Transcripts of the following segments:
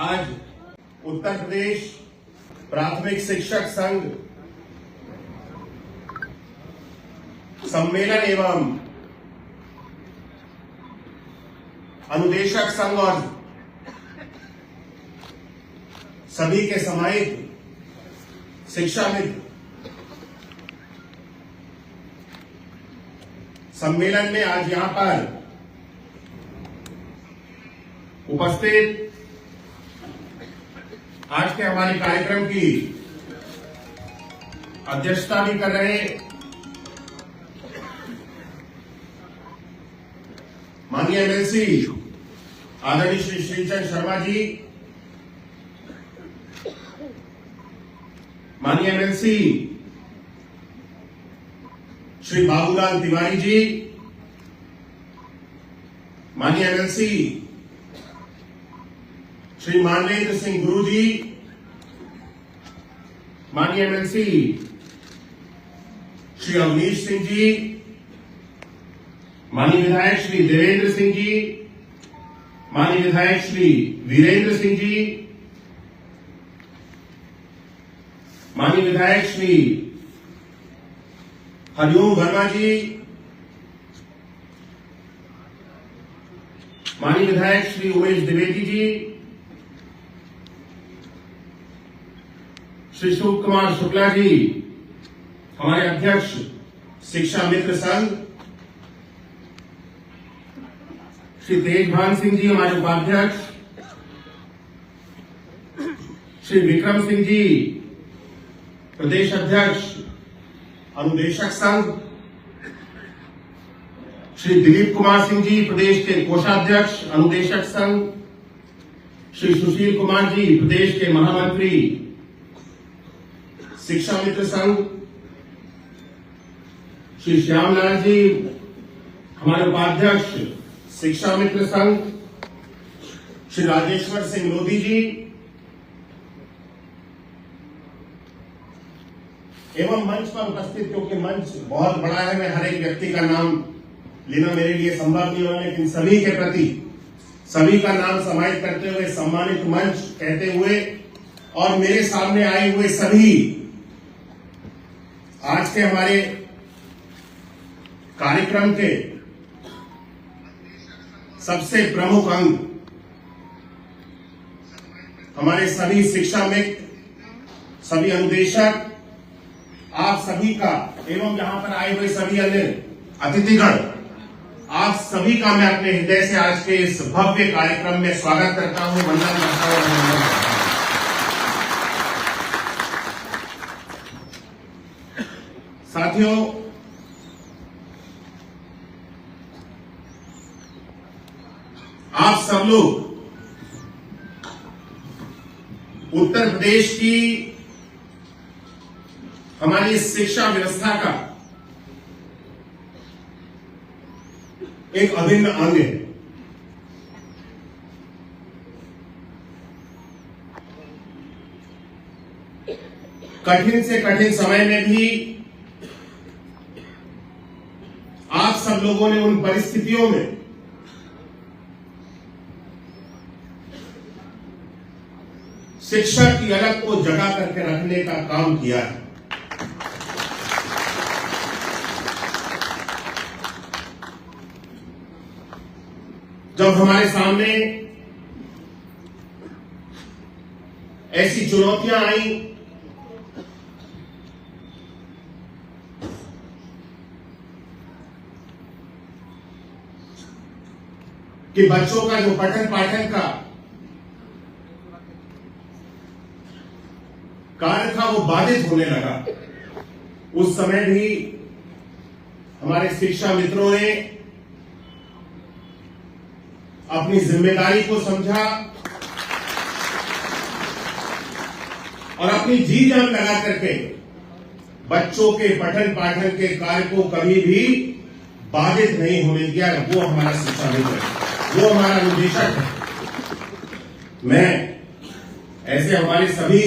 आज उत्तर प्रदेश प्राथमिक शिक्षक संघ सम्मेलन एवं अनुदेशक संघ और सभी के समाहित शिक्षा मित्र सम्मेलन में आज यहां पर उपस्थित आज के हमारे कार्यक्रम की अध्यक्षता भी कर रहे माननीय एमएलसी आदरणीय श्री श्रीचंद शर्मा जी, माननीय एमएलसी श्री बाबूलाल तिवारी जी, माननीय एमएलसी श्री मानवेंद्र सिंह गुरु जी, माननीय एमएलसी श्री अवनीश सिंह जी, माननीय विधायक श्री देवेंद्र सिंह जी, माननीय विधायक श्री वीरेंद्र सिंह जी, माननीय विधायक श्री हरिओम वर्मा जी, माननीय विधायक श्री उमेश द्विवेदी जी, श्री शिव कुमार शुक्ला जी, हमारे अध्यक्ष शिक्षा मित्र संघ, श्री तेजभान सिंह जी, हमारे उपाध्यक्ष, श्री विक्रम सिंह जी, प्रदेश अध्यक्ष अनुदेशक संघ, श्री दिलीप कुमार सिंह जी, प्रदेश के कोषाध्यक्ष अनुदेशक संघ, श्री सुशील कुमार जी, प्रदेश के महामंत्री शिक्षा मित्र संघ, श्री श्यामलाल जी, हमारे उपाध्यक्ष शिक्षा मित्र संघ, श्री राजेश्वर सिंह लोधी जी एवं मंच पर उपस्थित, क्योंकि मंच बहुत बड़ा है, मैं हर एक व्यक्ति का नाम लेना मेरे लिए संभव नहीं होगा, लेकिन सभी के प्रति सभी का नाम समाहित करते हुए सम्मानित मंच कहते हुए और मेरे सामने आए हुए सभी आज के हमारे कार्यक्रम के सबसे प्रमुख अंग हमारे सभी शिक्षा मित्र, सभी अनुदेशक, आप सभी का एवं यहां पर आए हुए सभी अन्य अतिथिगण, आप सभी का मैं अपने हृदय से आज के इस भव्य कार्यक्रम में स्वागत करता हूं, वंदन करता हूं। साथियों, आप सब लोग उत्तर प्रदेश की हमारी शिक्षा व्यवस्था का एक अभिन्न अंग है। कठिन से कठिन समय में भी आप सब लोगों ने उन परिस्थितियों में शिक्षा की अलग को जगा करके रखने का काम किया है। जब हमारे सामने ऐसी चुनौतियां आई कि बच्चों का जो पठन पाठन का कार्य था वो बाधित होने लगा, उस समय भी हमारे शिक्षा मित्रों ने अपनी जिम्मेदारी को समझा और अपनी जी जान लगा करके बच्चों के पठन पाठन के कार्य को कभी भी बाधित नहीं होने दिया। वो हमारा शिक्षा मित्र है, वो हमारा अनुदेशक है। मैं ऐसे हमारे सभी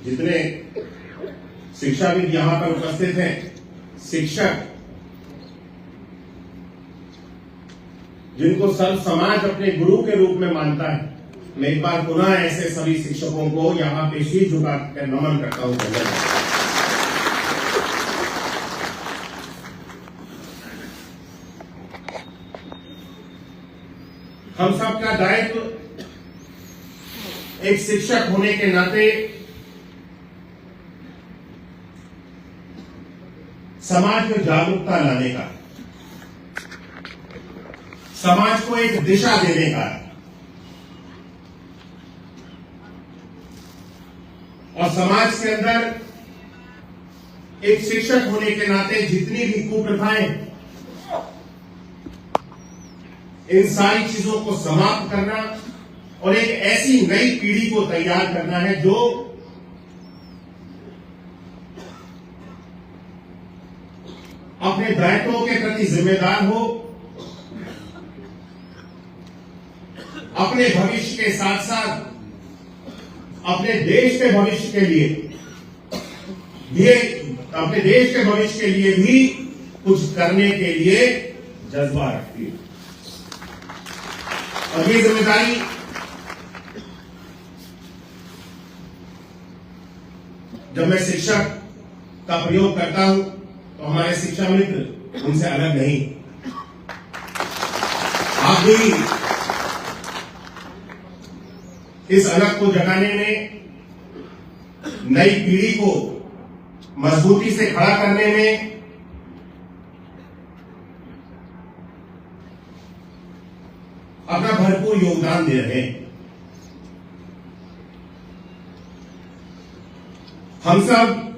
जितने शिक्षाविद यहां पर उपस्थित हैं, शिक्षक जिनको सर्व समाज अपने गुरु के रूप में मानता है, मैं एक बार पुनः ऐसे सभी शिक्षकों को यहाँ पे शीश झुकाकर नमन करता हूँ। धन्यवाद। हम सबका दायित्व एक शिक्षक होने के नाते समाज में जागरूकता लाने का, समाज को एक दिशा देने का और समाज के अंदर एक शिक्षक होने के नाते जितनी भी कुप्रथाएं, इन सारी चीजों को समाप्त करना और एक ऐसी नई पीढ़ी को तैयार करना है जो अपने दायित्वों के प्रति जिम्मेदार हो, अपने भविष्य के साथ साथ अपने देश के भविष्य के लिए भी कुछ करने के लिए जज्बा रखती है। और ये जिम्मेदारी जब मैं शिक्षक का प्रयोग करता हूं तो हमारे शिक्षा मित्र उनसे अलग नहीं। आप भी इस अलग को जगाने में, नई पीढ़ी को मजबूती से खड़ा करने में अपना भरपूर योगदान दे रहे हैं। हम सब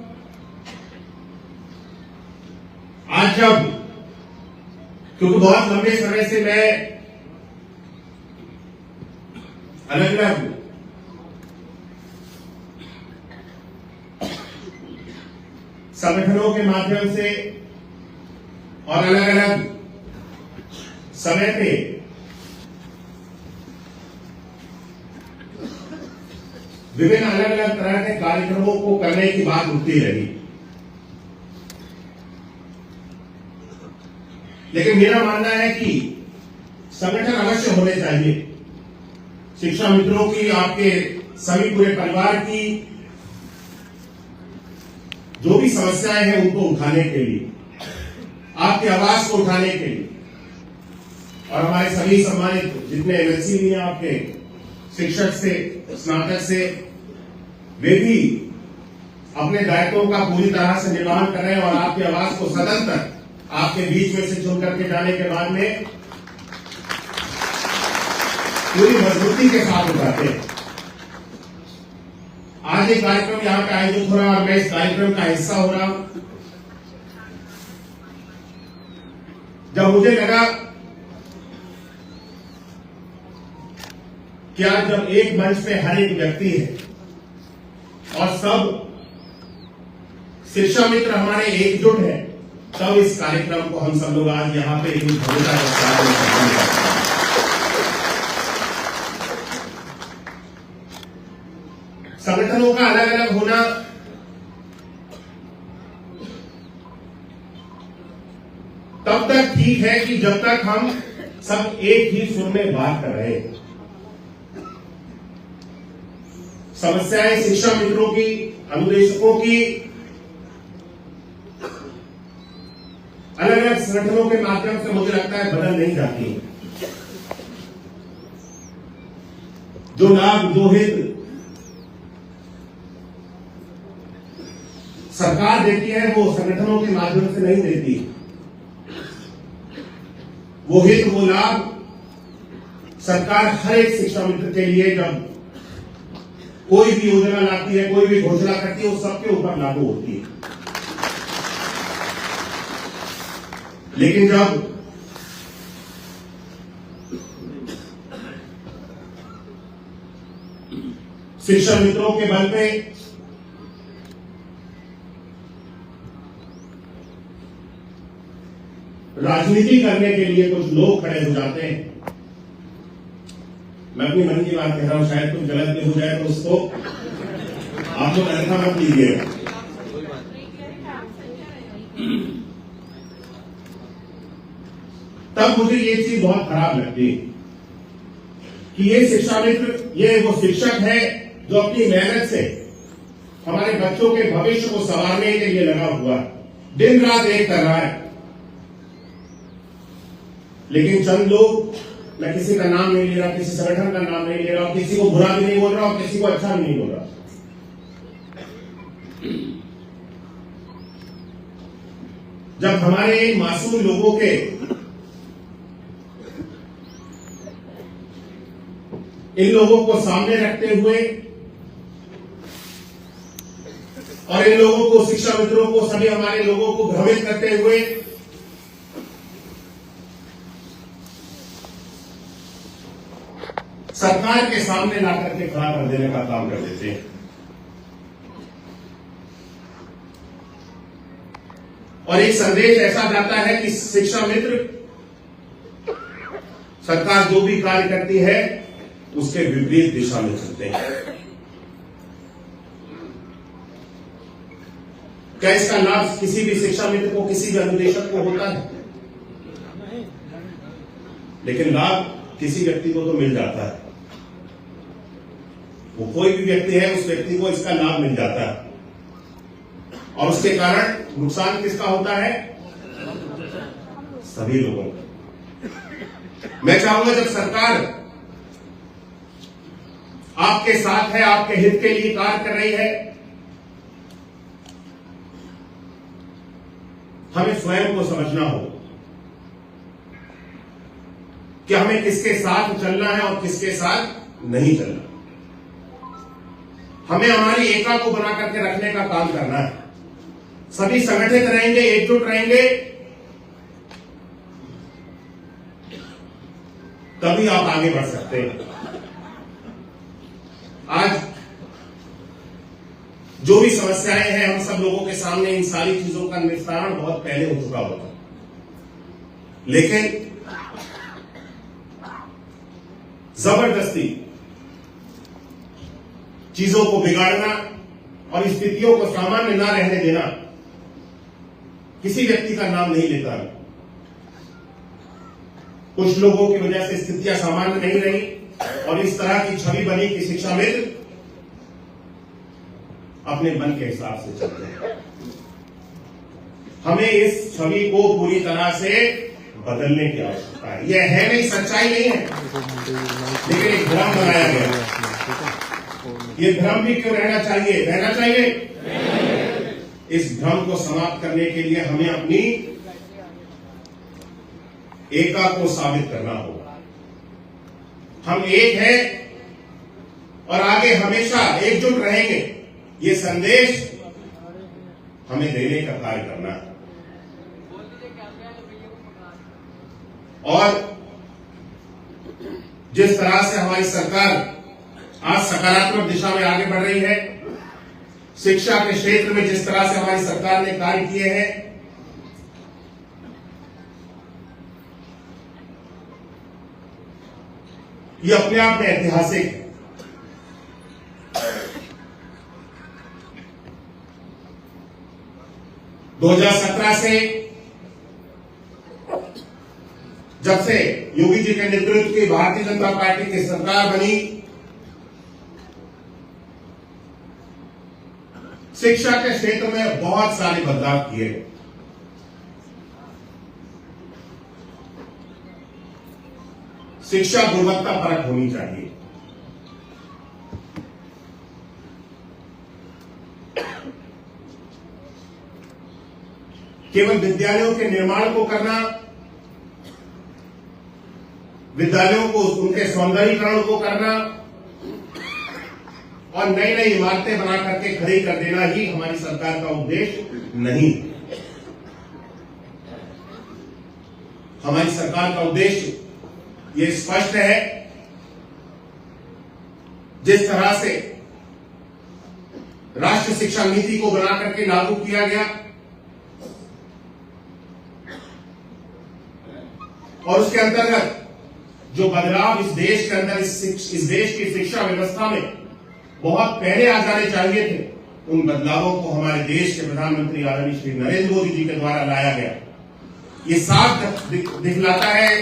आज जब, क्योंकि बहुत लंबे समय से मैं अलग अलग संगठनों के माध्यम से और अलग अलग समय पे विभिन्न अलग अलग तरह के कार्यक्रमों को करने की बात उठती रही, लेकिन मेरा मानना है कि संगठन अवश्य होने चाहिए। शिक्षा मित्रों की, आपके सभी पूरे परिवार की जो भी समस्याएं हैं उनको उठाने के लिए, आपकी आवाज को उठाने के लिए, और हमारे सभी सम्मानित जितने एमएलसी भी हैं आपके, शिक्षक से स्नातक से, वे भी अपने दायित्वों का पूरी तरह से निर्वहन कर रहे हैं और आपकी आवाज को सदन तक आपके बीच में से चुन करके जाने के बाद में पूरी मजबूती के साथ उठाते हैं। आज एक कार्यक्रम यहाँ पे आयोजित हो रहा है और मैं इस कार्यक्रम का हिस्सा हो रहा हूं। जब मुझे लगा कि आज जब एक मंच पे हर एक व्यक्ति है और सब शिक्षा मित्र हमारे एकजुट है, तब इस कार्यक्रम को हम सब लोग आज यहाँ पे एक भव्यता के साथ में संगठनों का अलग अलग होना तब तक ठीक है कि जब तक हम सब एक ही सुर में बात कर रहे हैं। समस्याएं शिक्षा मित्रों की, अनुदेशकों की अलग अलग संगठनों के माध्यम से मुझे लगता है बदल नहीं जाती। जो लाभ, जो हित सरकार देती है वो संगठनों के माध्यम से नहीं देती। वो हित, वो लाभ सरकार हर एक शिक्षा मित्र के लिए जब कोई भी योजना लाती है, कोई भी घोषणा करती है, वो सबके ऊपर लागू होती है। लेकिन जब शिक्षा मित्रों के बल पे राजनीति करने के लिए कुछ लोग खड़े हो जाते हैं, मैं अपनी मन की बात कह रहा हूं, शायद कुछ गलत भी हो जाए तो उसको आप लोग ऐसा मत लीजिएगा। तब मुझे ये चीज बहुत खराब लगती है कि ये शिक्षा मित्र ये वो शिक्षक है जो अपनी मेहनत से हमारे बच्चों के भविष्य को संवारने के लिए लगा हुआ है, दिन रात एक कर रहा है। लेकिन चंद लोग, मैं किसी का नाम नहीं ले रहा, किसी संगठन का नाम नहीं ले रहा, किसी को बुरा भी नहीं बोल रहा और किसी को अच्छा भी नहीं बोल रहा, जब हमारे मासूम लोगों के इन लोगों को सामने रखते हुए और इन लोगों को, शिक्षा मित्रों को, सभी हमारे लोगों को भ्रमित करते हुए सरकार के सामने ला करके खड़ा कर देने का काम कर देते हैं। और एक संदेश ऐसा जाता है कि शिक्षा मित्र, सरकार जो भी कार्य करती है उसके विपरीत दिशा में चलते हैं। क्या इसका लाभ किसी भी शिक्षा मित्र को, किसी भी अनुदेशक को होता है? लेकिन लाभ किसी व्यक्ति को तो मिल जाता है। वो कोई भी व्यक्ति है, उस व्यक्ति को इसका लाभ मिल जाता है और उसके कारण नुकसान किसका होता है? सभी लोगों का। मैं चाहूंगा जब सरकार आपके साथ है, आपके हित के लिए कार्य कर रही है, हमें स्वयं को समझना हो कि हमें किसके साथ चलना है और किसके साथ नहीं चलना। हमें हमारी एकता को बना करके रखने का काम करना है। सभी संगठित रहेंगे, एकजुट रहेंगे, तभी आप आगे बढ़ सकते हैं। आज जो भी समस्याएं हैं हम सब लोगों के सामने, इन सारी चीजों का निस्तारण बहुत पहले हो चुका होता, लेकिन जबरदस्ती चीजों को बिगाड़ना और स्थितियों को सामान्य ना रहने देना किसी व्यक्ति का नाम नहीं लेता। कुछ लोगों की वजह से स्थितियां सामान्य नहीं रही और इस तरह की छवि बनी कि शिक्षा मित्र अपने मन के हिसाब से चलते हैं। हमें इस छवि को पूरी तरह से बदलने की आवश्यकता है। यह है नहीं, सच्चाई नहीं है, लेकिन एक भ्रम बनाया गया। ये भ्रम भी क्यों रहना चाहिए? रहना चाहिए। इस भ्रम को समाप्त करने के लिए हमें अपनी एकता को साबित करना होगा। हम एक हैं और आगे हमेशा एकजुट रहेंगे, ये संदेश हमें देने का कार्य करना है। और जिस तरह से हमारी सरकार आज सकारात्मक दिशा में आगे बढ़ रही है, शिक्षा के क्षेत्र में जिस तरह से हमारी सरकार ने कार्य किए हैं, ये अपने आप में ऐतिहासिक है। दो 2017 से जब से योगी जी के नेतृत्व की भारतीय जनता पार्टी की सरकार बनी, शिक्षा के क्षेत्र में बहुत सारे बदलाव किए गए। शिक्षा गुणवत्ता परक होनी चाहिए। केवल विद्यालयों के निर्माण को करना, विद्यालयों को उनके सौंदर्यीकरण को करना और नई नई इमारतें बना करके खड़ी कर देना ही हमारी सरकार का उद्देश्य नहीं। हमारी सरकार का उद्देश्य ये स्पष्ट है। जिस तरह से राष्ट्रीय शिक्षा नीति को बना करके लागू किया गया और उसके अंतर्गत जो बदलाव इस देश के अंदर, इस देश की शिक्षा व्यवस्था में बहुत पहले आ जाने चाहिए थे, उन बदलावों को हमारे देश के प्रधानमंत्री आदरणीय श्री नरेंद्र मोदी जी के द्वारा लाया गया। ये साफ दिखलाता है,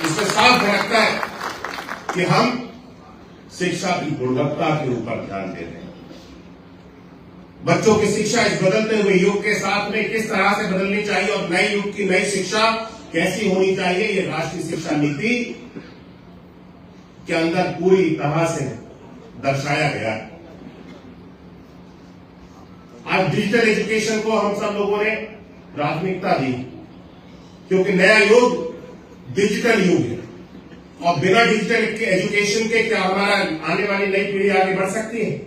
इससे साफ झलकता है कि हम शिक्षा की गुणवत्ता के ऊपर ध्यान दे रहे हैं। बच्चों की शिक्षा इस बदलते हुए युग के साथ में किस तरह से बदलनी चाहिए और नए युग की नई शिक्षा कैसी होनी चाहिए, ये राष्ट्रीय शिक्षा नीति के अंदर पूरी तरह से दर्शाया गया है। आज डिजिटल एजुकेशन को हम सब लोगों ने प्राथमिकता दी, क्योंकि नया युग डिजिटल युग है और बिना डिजिटल एजुकेशन के क्या हमारा आने वाली नई पीढ़ी आगे बढ़ सकती है?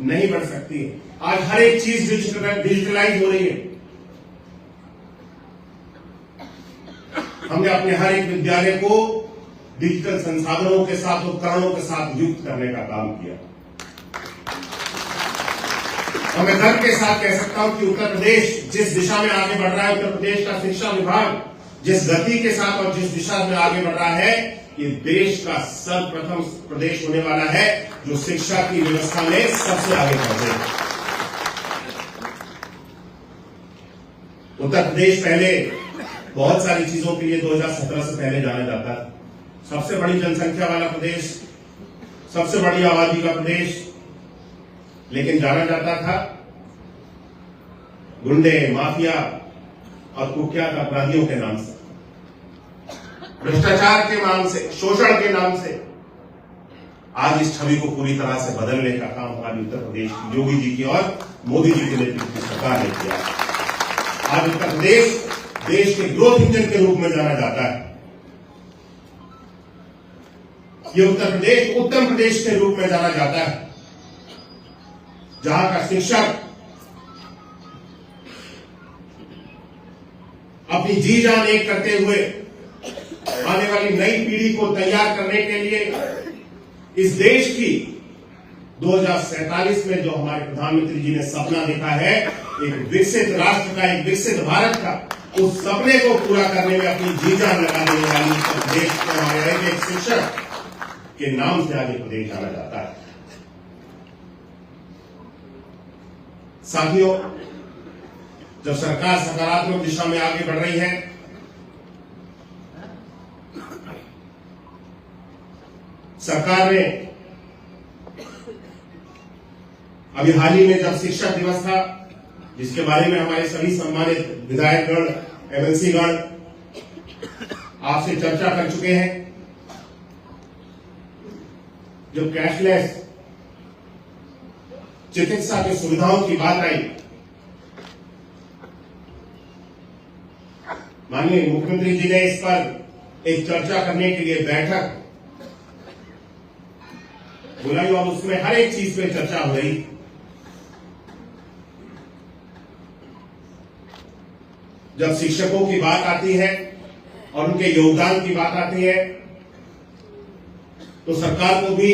नहीं बढ़ सकती है। आज हर एक चीज डिजिटलाइज हो रही है। हमने अपने हर एक विद्यालय को डिजिटल संसाधनों के साथ, उपकरणों के साथ युक्त करने का काम किया और मैं गर्व के साथ कह सकता हूं कि उत्तर प्रदेश जिस दिशा में आगे बढ़ रहा है, उत्तर प्रदेश का शिक्षा विभाग जिस गति के साथ और जिस दिशा में आगे बढ़ रहा है, ये देश का सर्वप्रथम प्रदेश होने वाला है जो शिक्षा की व्यवस्था में सबसे आगे बढ़े। उत्तर प्रदेश पहले बहुत सारी चीजों के लिए 2017 से पहले जाना जाता है। सबसे बड़ी जनसंख्या वाला प्रदेश, सबसे बड़ी आबादी का प्रदेश, लेकिन जाना जाता था गुंडे, माफिया और कुख्यात अपराधियों के नाम से, भ्रष्टाचार के नाम से, शोषण के नाम से। आज इस छवि को पूरी तरह से बदलने का काम हमारी उत्तर प्रदेश की योगी जी की और मोदी जी के नेतृत्व की सरकार ने किया। आज उत्तर प्रदेश देश के ग्रोथ इंजन के रूप में जाना जाता है। ये उत्तर प्रदेश उत्तम प्रदेश के रूप में जाना जाता है, जहां का शिक्षक अपनी जी जान एक करते हुए आने वाली नई पीढ़ी को तैयार करने के लिए इस देश की 2047 में जो हमारे प्रधानमंत्री जी ने सपना देखा है, एक विकसित राष्ट्र का, एक विकसित भारत का, उस सपने को पूरा करने में अपनी जी जान लगा देने वाली उत्तर प्रदेश के हमारे एक शिक्षक के नाम से आगे प्रदेश जाना जाता है। साथियों, जब सरकार सकारात्मक दिशा में आगे बढ़ रही है, सरकार ने अभी हाल ही में जब शिक्षक दिवस था, जिसके बारे में हमारे सभी सम्मानित विधायकगण, एमएलसी गण आपसे चर्चा कर चुके हैं, जब कैशलेस चिकित्सा की सुविधाओं की बात आई, माननीय मुख्यमंत्री जी ने इस पर एक चर्चा करने के लिए बैठक बुलाई और उसमें हर एक चीज पे चर्चा हो रही। जब शिक्षकों की बात आती है और उनके योगदान की बात आती है, तो सरकार को भी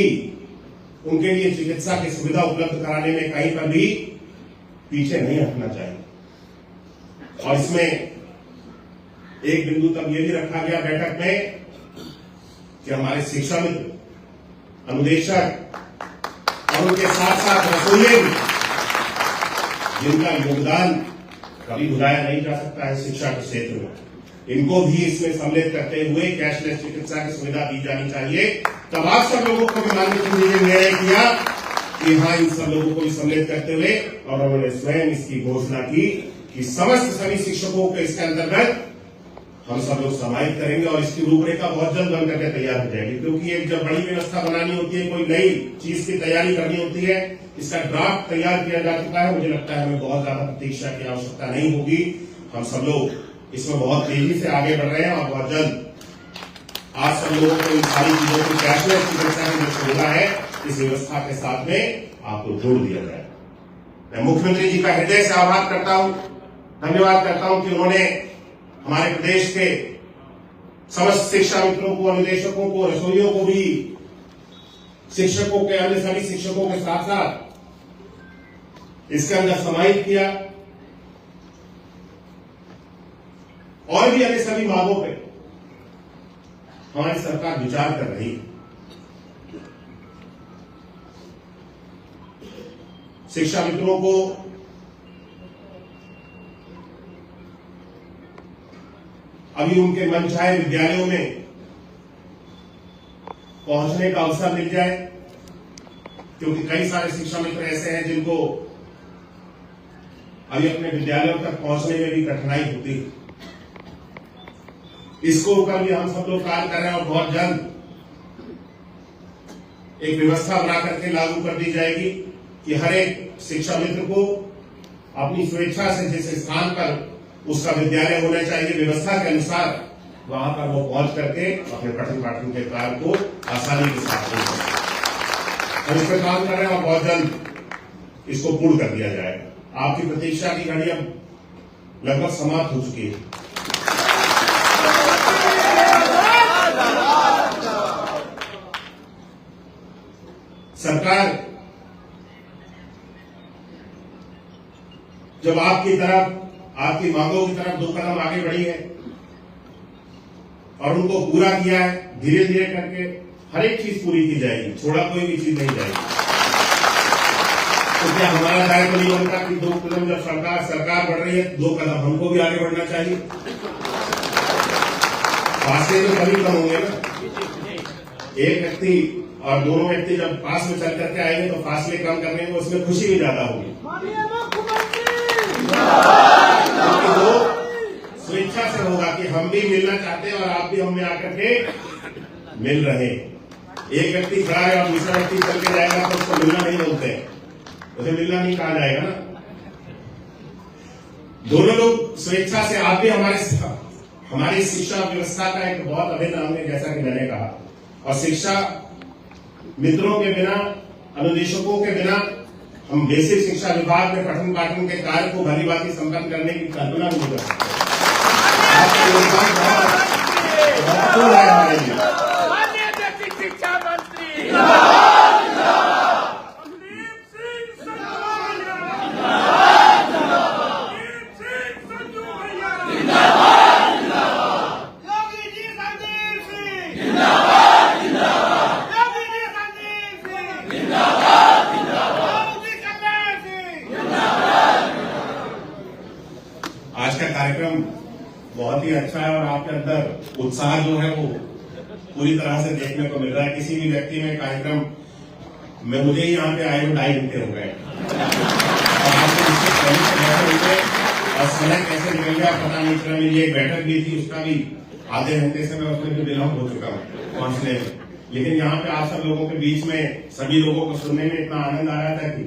उनके लिए चिकित्सा की सुविधा उपलब्ध कराने में कहीं पर भी पीछे नहीं हटना चाहिए। और इसमें एक बिंदु तब यह भी रखा गया बैठक में कि हमारे शिक्षा मित्र, अनुदेशक और उनके साथ साथ रसोइये भी, जिनका योगदान कभी भुलाया नहीं जा सकता है शिक्षा के क्षेत्र में, इनको भी इसमें सम्मिलित करते हुए कैशलेस चिकित्सा की सुविधा दी जानी चाहिए। तब आप सब लोगों को भी माननीय जी ने निर्णय किया कि हाँ, इन सब लोगों को भी सम्मिलित करते हुए, और उन्होंने स्वयं इसकी घोषणा की कि समस्त सभी शिक्षकों को इसके अंतर्गत हम सब लोग समाहित करेंगे और इसकी रूपरेखा बहुत जल्द बन करके तैयार हो जाएगी। क्योंकि एक जब बड़ी व्यवस्था बनानी होती है, कोई नई चीज की तैयारी करनी होती है, इसका ड्राफ्ट तैयार किया जा चुका है। मुझे लगता है हमें बहुत ज्यादा प्रतीक्षा की आवश्यकता नहीं होगी। हम सब लोग इसमें बहुत तेजी से आगे बढ़ रहे हैं और बहुत जल्द आज सब लोगों को इन सारी चीजों की कैशलेस चिकित्सा की जो सुविधा है, इस व्यवस्था के साथ में आपको जोड़ दिया जाए। मैं मुख्यमंत्री जी का हृदय से आभार करता हूं, धन्यवाद करता हूं कि उन्होंने हमारे प्रदेश के समस्त शिक्षा मित्रों को, अनुदेशकों को, रसोइयों को भी, शिक्षकों के, अन्य सभी शिक्षकों के साथ साथ इसके अंदर समाहित किया और भी अन्य सभी मांगों पे हमारी सरकार विचार कर रही है। शिक्षा मित्रों को अभी उनके मनचाहे विद्यालयों में पहुंचने का अवसर मिल जाए, क्योंकि कई सारे शिक्षा मित्र ऐसे हैं जिनको अभी अपने विद्यालयों तक पहुंचने में भी कठिनाई होती है। इसको ऊपर भी हम सब लोग कार्य कर रहे हैं और बहुत जल्द एक व्यवस्था बना करके लागू कर दी जाएगी कि हर एक शिक्षा मित्र को अपनी स्वेच्छा से जिस स्थान पर उसका विद्यालय होना चाहिए व्यवस्था के अनुसार वहां पर वो पहुंच करके अपने पठन पाठन के कार्य को आसानी के साथ कर सकते। हम इस पर काम कर रहे हैं और बहुत जल्द इसको पूर्ण कर दिया जाएगा। आपकी प्रतीक्षा की घड़ी अब लगभग समाप्त हो चुकी है। सरकार जब आपकी तरफ आपकी मांगों की तरफ 2 कदम आगे बढ़ी है और उनको पूरा किया है, धीरे धीरे करके हर एक चीज पूरी की जाएगी, छोड़ा कोई भी चीज नहीं जाएगी। तो क्या हमारा दायित्व नहीं बनता कि 2 कदम जब सरकार बढ़ रही है 2 कदम हमको भी आगे बढ़ना चाहिए? फासले तो कभी कम होंगे ना। एक व्यक्ति और दोनों व्यक्ति जब पास में चल करके आएंगे तो फासले कम करने में उसमें खुशी भी ज्यादा होगी। तो स्वेच्छा से होगा कि हम भी मिलना चाहते हैं और आप भी हमें आकर के मिल रहे। एक व्यक्ति खड़ा है और दूसरा व्यक्ति चल के जाएगा तो उसको मिलना नहीं बोलते, उसे मिलना नहीं कहा जाएगा ना। दोनों लोग स्वेच्छा से, आप भी हमारी शिक्षा व्यवस्था का एक बहुत अभिन्न अंग है, जैसा कि मैंने कहा। और शिक्षा मित्रों के बिना, अनुदेशकों के बिना हम बेसिक शिक्षा विभाग में पठन पाठन के कार्य को भली भांति संपन्न करने की कल्पना नहीं कर सकते। आपका योगदान बहुत महत्वपूर्ण है हमारे लिए। शिक्षा मंत्री आज का कार्यक्रम बहुत ही अच्छा है और आपके अंदर उत्साह जो है वो पूरी तरह से देखने को मिल रहा है। किसी भी व्यक्ति में कार्यक्रम में, मुझे ही यहाँ पे आए हुए 2.5 घंटे हो गए और आपको इससे पहले से बैठे हुए और समय कैसे निकल गया पता नहीं चला। मेरी एक बैठक भी थी, उसका भी आधे घंटे से मैं उसमें भी विलम्ब हो चुका हूँ पहुंचने में। लेकिन यहाँ पे आप सब लोगों के बीच में सभी लोगों को सुनने में इतना आनंद आ रहा था कि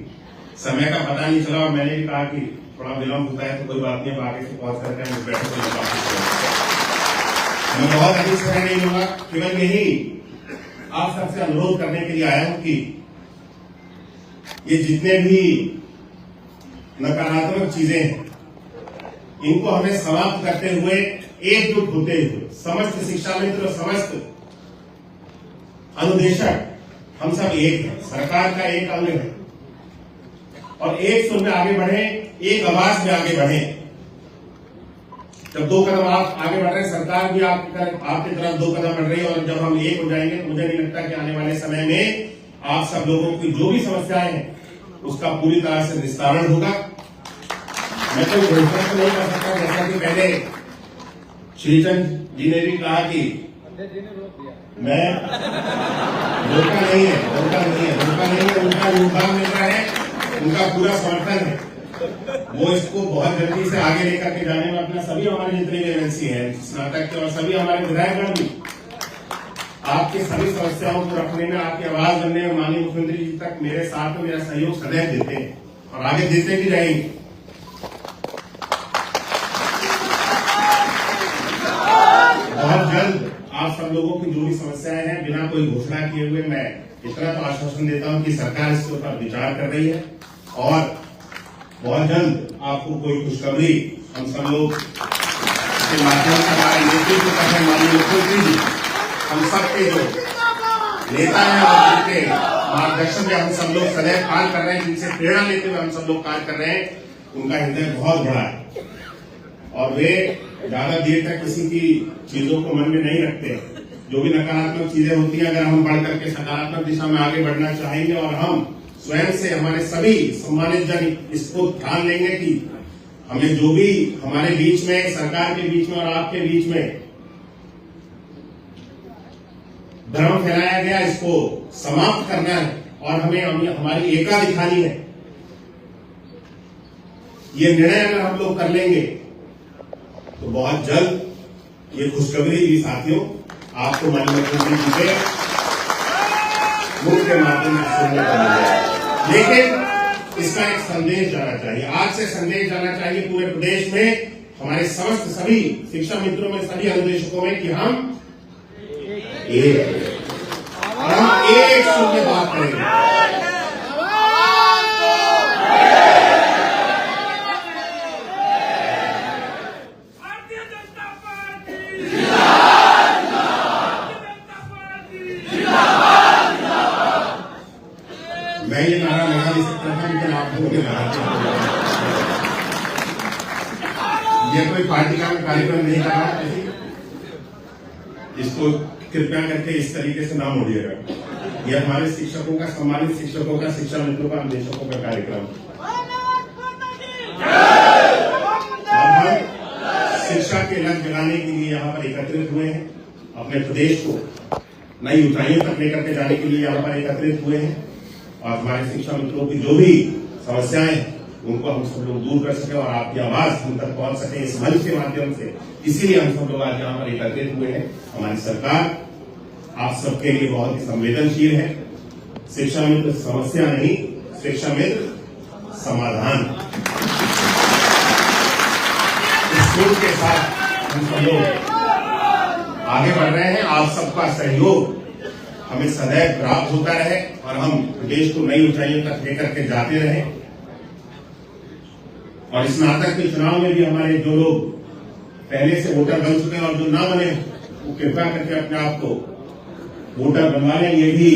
समय का पता नहीं चला। और मैंने भी कहा कि थोड़ा विलम्ब होता है तो कोई बात नहीं, आगे से पहुंच करके हम बैठक को वापस करेंगे। मैं बहुत अधिक समय नहीं लूंगा, केवल यही आप सबसे अनुरोध करने के लिए आया हूं कि ये जितने भी नकारात्मक चीजें हैं इनको हमें समाप्त करते हुए, एकजुट होते हुए समस्त शिक्षा मित्र, समस्त अनुदेशक, हम सब एक हैं, सरकार का एक अंग है और एक सुर में आगे बढ़े, एक आवाज में आगे बढ़े। जब 2 कदम आप आगे बढ़ रहे हैं, सरकार भी आपकी तरफ 2 कदम बढ़ रही है और जब हम एक हो जाएंगे तो मुझे नहीं लगता कि आने वाले समय में आप सब लोगों की जो भी समस्याएं हैं उसका पूरी तरह से निस्तारण होगा। मैं तो घोषणा तो नहीं कर सकता, जैसा कि पहले श्रीचंद जी ने भी कहा कि मैं धोखा नहीं है, उनका योगदान मिल रहा है, उनका पूरा समर्थन है। वो इसको बहुत जल्दी से आगे लेकर के जाने में अपना, सभी हमारे जितने भी एमएलसी हैं स्नातक के और सभी हमारे विधायकगण भी आपके सभी समस्याओं को रखने में, आपकी आवाज बनने में माननीय मुख्यमंत्री जी तक मेरे साथ में मेरा सहयोग सदैव देते हैं और आगे देते भी रहेंगे। बहुत जल्द आप सब लोगों की जो भी समस्याएं हैं, बिना कोई घोषणा किए हुए मैं इतना तो आश्वासन देता हूं कि सरकार इसके ऊपर विचार कर रही है और बहुत जल्द आपको कोई खुशखबरी हम सब लोग के माध्यम से हमारे नेतृत्व कर रहे माननीय मुख्यमंत्री जी, हम सबके जो नेता हैं और जिनके मार्गदर्शन में हम सब लोग सदैव कार्य कर रहे हैं, जिनसे प्रेरणा लेते हुए हम सब लोग कार्य कर रहे हैं, उनका हृदय बहुत बड़ा है और वे ज्यादा देर तक किसी की चीजों को मन में नहीं रखते। जो भी नकारात्मक चीजें होती हैं, अगर हम बढ़ करके सकारात्मक दिशा में आगे बढ़ना चाहेंगे और हम स्वयं से, हमारे सभी सम्मानित जन इसको ध्यान लेंगे कि हमें जो भी हमारे बीच में, सरकार के बीच में और आपके बीच में भ्रम फैलाया गया, इसको समाप्त करना है। और हमें हमारी एकता दिखानी है। ये निर्णय अगर हम लोग कर लेंगे तो बहुत जल्द ये खुशखबरी भी साथियों आपको माननीय मुख्यमंत्री जी के मुख के माध्यम से सुनने को मिलेगा। लेकिन इसका एक संदेश जाना चाहिए, आज से संदेश जाना चाहिए पूरे प्रदेश में, हमारे समस्त सभी शिक्षा मित्रों में, सभी अनुदेशकों में कि हम एक सुन के बात करेंगे। मैं ये नारा लगा नहीं सकता था, लेकिन आप लोगों ने लगा। ये कोई पार्टी का कार्यक्रम नहीं कर रहा है, इसको कृपया करके इस तरीके से ना मोड़िएगा। ये हमारे शिक्षकों का, सम्मानित शिक्षकों का, शिक्षा मित्रों का, निदेशकों का कार्यक्रम। हम शिक्षा के लक्ष्य जगाने के लिए यहाँ पर एकत्रित हुए हैं, अपने प्रदेश को नई ऊंचाइयों तक लेकर के जाने के लिए यहाँ पर एकत्रित हुए हैं, और हमारे शिक्षा मित्रों की जो भी समस्याएं हैं उनको हम सब लोग दूर कर सके और आपकी आवाज हम तक पहुंच सके इस मंच के माध्यम से। इसीलिए हम सब लोग आज यहाँ पर एकत्रित हुए हैं। हमारी सरकार आप सबके लिए बहुत ही संवेदनशील है। शिक्षा मित्र समस्या नहीं, शिक्षा मित्र समाधान। इस सोच के साथ हम सब लोग आगे बढ़ रहे हैं। आप सबका सहयोग हमें सदैव प्राप्त होता रहे और हम देश को नई ऊंचाइयों तक लेकर के जाते रहे। और इस स्नातक के चुनाव में भी हमारे जो लोग पहले से वोटर बन चुके हैं और जो ना बने, वो कृपया करके अपने आप को वोटर बनवा लें। ये भी